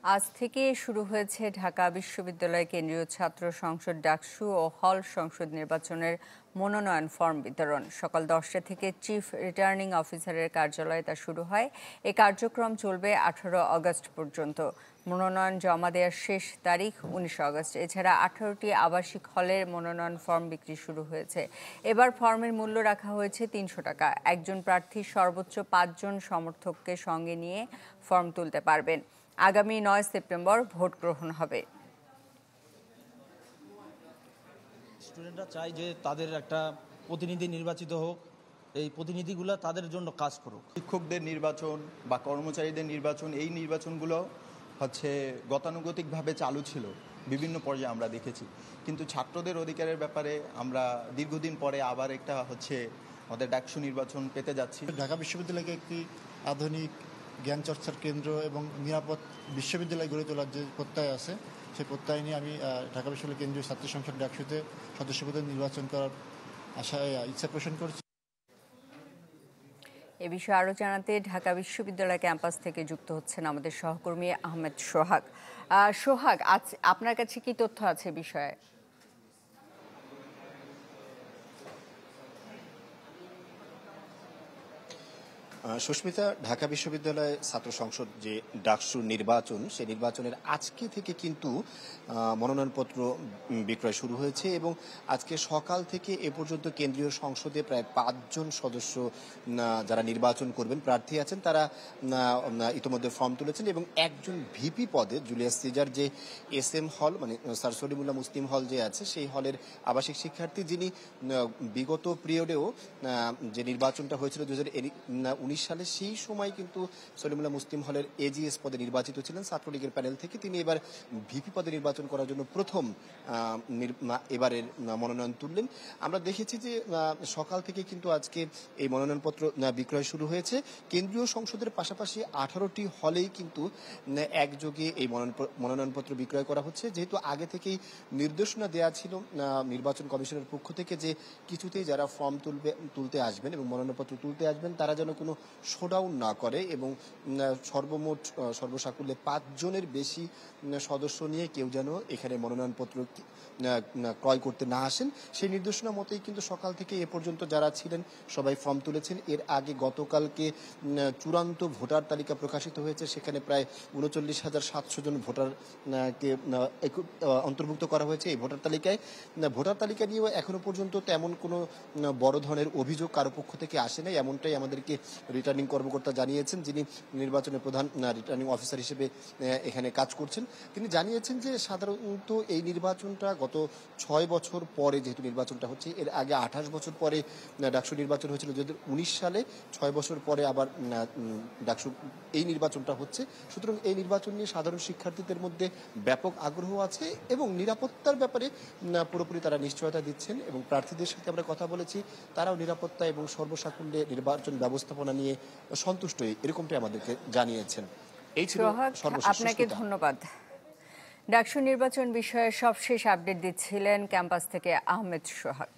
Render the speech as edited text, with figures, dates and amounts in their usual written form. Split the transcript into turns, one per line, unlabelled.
আজ থেকে শুরু হয়েছে ঢাকা বিশ্ববিদ্যালয় কেন্দ্রীয় ছাত্র সংসদ ডাকসু ও হল সংসদ নির্বাচনের মনোনয়ন ফর্ম বিতরণ। সকাল 10টা থেকে চিফ রিটার্নিং অফিসারের কার্যালয়ে তা শুরু হয়। এই কার্যক্রম চলবে 18 আগস্ট পর্যন্ত। মনোনয়ন জমা দেওয়ার শেষ তারিখ 19 আগস্ট। এছাড়া 18টি আবাসিক হলের মনোনয়ন ফর্ম বিক্রি শুরু হয়েছে। এবার ফর্মের মূল্য রাখা হয়েছে 300 টাকা। একজন প্রার্থী সর্বোচ্চ 5 জন সমর্থককে সঙ্গে নিয়ে ফর্ম তুলতে পারবেন। আগামী 9 সেপ্টেম্বর ভোট গ্রহণ হবে।
স্টুডেন্টরা চায় যে তাদের একটা প্রতিনিধি নির্বাচিত হোক, এই প্রতিনিধিগুলো তাদের জন্য কাজ করুক।
শিক্ষকদের নির্বাচন বা কর্মচারীদের নির্বাচন, এই নির্বাচনগুলো গতানুগতিকভাবে চালু ছিল, বিভিন্ন পর্যায়ে আমরা দেখেছি। কিন্তু ছাত্রদের অধিকারের ব্যাপারে আমরা দীর্ঘদিন পরে আবার একটা আমাদের ডাকসু নির্বাচন পেতে যাচ্ছি।
ঢাকা বিশ্ববিদ্যালয়কে একটি আধুনিক জ্ঞান চর্চার কেন্দ্র এবং নিরাপদ বিশ্ববিদ্যালয় গড়ে তোলার যে প্রত্যয় আছে, সেই প্রত্যয় নিয়ে আমি ঢাকা বিশ্ববিদ্যালয় কেন্দ্রীয় ছাত্র সংসদ ডাকসুতে সদস্যপদে নির্বাচন করার ইচ্ছা পোষণ করছি।
এ বিষয়ে আরও জানাতে ঢাকা বিশ্ববিদ্যালয় ক্যাম্পাস থেকে যুক্ত হচ্ছেন আমাদের সহকর্মী আহমেদ সোহাগ। সোহাগ, আজ আপনার কাছে কি তথ্য আছে বিষয়ে?
সুস্মিতা, ঢাকা বিশ্ববিদ্যালয় ছাত্র সংসদ যে ডাকসু নির্বাচন, সেই নির্বাচনের আজকে থেকে কিন্তু মনোনয়নপত্র বিক্রয় শুরু হয়েছে এবং আজকে সকাল থেকে এ পর্যন্ত কেন্দ্রীয় সংসদে প্রায় 5 জন সদস্য যারা নির্বাচন করবেন প্রার্থী আছেন, তারা ইতিমধ্যে ফর্ম তুলেছেন এবং একজন ভিপি পদে জুলিয়াস সিজার যে SM হল, মানে স্যার সলিমুল্লাহ মুসলিম হল যে আছে, সেই হলের আবাসিক শিক্ষার্থী, যিনি বিগত পিরিয়ডেও যে নির্বাচনটা হয়েছিল 2019 সালে, সেই সময় কিন্তু সলিমুল্লাহ মুসলিম হলের AGS পদে নির্বাচিত ছিলেন ছাত্রলীগের প্যানেল থেকে। তিনি এবার ভিপি পদে নির্বাচন করার জন্য প্রথম এবারের মনোনয়ন তুললেন। আমরা দেখেছি যে সকাল থেকে কিন্তু আজকে এই মনোনয়নপত্র বিক্রয় শুরু হয়েছে। কেন্দ্রীয় সংসদের পাশাপাশি 18টি হলেই কিন্তু একযোগে এই মনোনয়নপত্র বিক্রয় করা হচ্ছে, যেহেতু আগে থেকেই নির্দেশনা দেওয়া ছিল নির্বাচন কমিশনের পক্ষ থেকে যে কিছুতেই যারা ফর্ম তুলতে আসবেন এবং মনোনয়নপত্র তুলতে আসবেন, তারা যেন কোনো শোডাউন না করে এবং সর্বমোট সর্বসাকুল্যে 5 জনের বেশি সদস্য নিয়ে কেউ যেন এখানে মনোনয়নপত্র ক্রয় করতে না আসেন, সেই নির্দেশনা মতেই কিন্তু সকাল থেকে এ পর্যন্ত যারা ছিলেন সবাই ফর্ম তুলেছেন। এর আগে গতকালকে চূড়ান্ত ভোটার তালিকা প্রকাশিত হয়েছে, সেখানে প্রায় 39,700 জন ভোটারকে অন্তর্ভুক্ত করা হয়েছে এই ভোটার তালিকায়। ভোটার তালিকা নিয়েও এখনো পর্যন্ত তেমন কোনো বড় ধরনের অভিযোগ কারো পক্ষ থেকে আসে নাই, এমনটাই আমাদেরকে রিটার্নিং কর্মকর্তা জানিয়েছেন, যিনি নির্বাচনের প্রধান রিটার্নিং অফিসার হিসেবে এখানে কাজ করছেন। তিনি জানিয়েছেন যে সাধারণত এই নির্বাচনটা গত 6 বছর পরে যেহেতু নির্বাচনটা হচ্ছে, এর আগে 28 বছর পরে ডাকসু নির্বাচন হয়েছিল 2019 সালে, 6 বছর পরে আবার ডাকসু এই নির্বাচনটা হচ্ছে। সুতরাং এই নির্বাচন নিয়ে সাধারণ শিক্ষার্থীদের মধ্যে ব্যাপক আগ্রহ আছে এবং নিরাপত্তার ব্যাপারে পুরোপুরি তারা নিশ্চয়তা দিচ্ছেন এবং প্রার্থীদের সাথে আমরা কথা বলেছি, তারাও নিরাপত্তা এবং সর্বসাকুল্যে নির্বাচন ব্যবস্থাপনা নিয়ে সন্তুষ্টই, এরকমটাই আমাদেরকে জানিয়েছেন। এই ছিল সর্বশেষ।
আপনাকে ধন্যবাদ। ডাকসু নির্বাচন বিষয়ে সবশেষ আপডেট দিচ্ছিলেন ক্যাম্পাস থেকে আহমেদ সোহাগ।